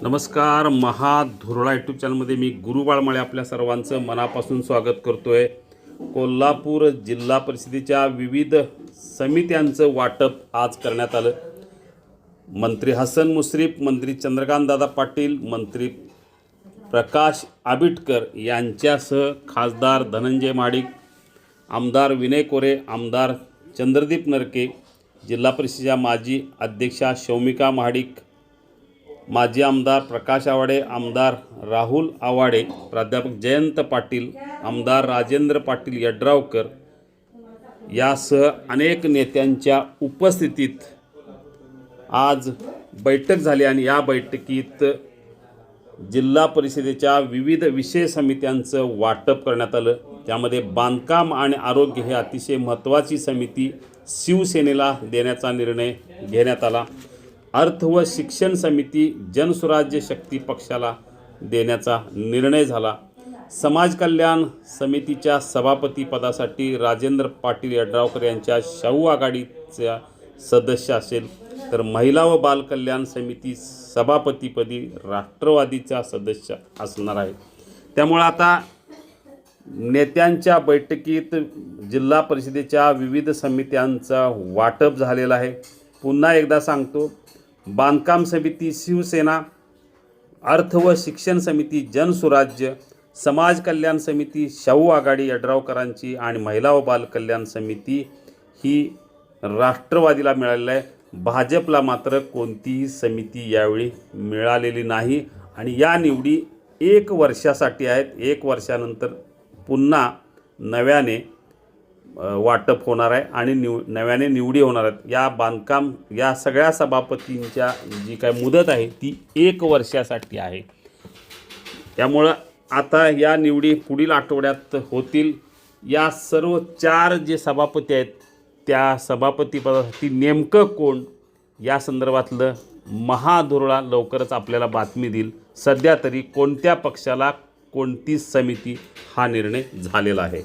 नमस्कार. महाधुरळा यूट्यूब चॅनलमध्ये मी गुरु बाळमाळे आपल्या सर्वांचं मनापासून स्वागत करतो आहे. कोल्हापूर जिल्हा परिषदेच्या विविध समित्यांचं वाटप आज करण्यात आलं. मंत्री हसन मुश्रीफ, मंत्री चंद्रकांतदादा पाटील, मंत्री प्रकाश आबिटकर यांच्यासह खासदार धनंजय महाडिक, आमदार विनय कोरे, आमदार चंद्रदीप नरके, जिल्हा परिषदेच्या माजी अध्यक्षा शौमिका महाडिक, माजी आमदार प्रकाश आवाडे, आमदार राहुल आवाडे, प्राध्यापक जयंत पाटील, आमदार राजेंद्र पाटील यड्रावकर यासह अनेक नेत्यांच्या उपस्थितीत आज बैठक झाली आणि या बैठकीत जिल्हा परिषदेच्या विविध विषय समित्यांचं वाटप करण्यात आलं. त्यामध्ये बांधकाम आणि आरोग्य हे अतिशय महत्त्वाची समिती शिवसेनेला देण्याचा निर्णय घेण्यात आला. अर्थ व शिक्षण समिती जनसुराज्य शक्ती पक्षाला देण्याचा निर्णय झाला. समाज कल्याण समितीच्या सभापतीपदासाठी राजेंद्र पाटील यड्रावकर यांच्या शाहू आघाडीचा सदस्य असेल, तर महिला व बाल कल्याण समिती सभापतीपदी राष्ट्रवादीचा सदस्य असणार आहे. त्यामुळे आता नेत्यांच्या बैठकीत जिल्हा परिषदेच्या विविध समित्यांचा वाटप झालेला आहे. पुन्हा एकदा सांगतो, बांधकाम समिती शिवसेना, अर्थ व शिक्षण समिती जनसुराज्य, समाज कल्याण समिती शाहू आघाडी यड्रावकरांची आणि महिला व बाल कल्याण समिती ही राष्ट्रवादीला मिळालेली आहे. भाजपला मात्र कोणतीही समिती यावेळी मिळालेली नाही आणि या निवडी 1 वर्षासाठी आहेत. 1 वर्षानंतर पुन्हा नव्याने वाटप होणार आहे आणि नव्याने निवडी होणार आहेत. या बांधकाम या सगळ्या सभापतींच्या जी काय मुदत आहे ती 1 वर्षासाठी आहे. त्यामुळं आता या निवडी पुढील आठवड्यात होतील. या सर्व 4 जे सभापती आहेत त्या सभापतीपदासाठी नेमकं कोण या संदर्भातलं महाधुरळा लवकरच आपल्याला बातमी देईल. सध्या तरी कोणत्या पक्षाला कोणती समिती हा निर्णय झालेला आहे.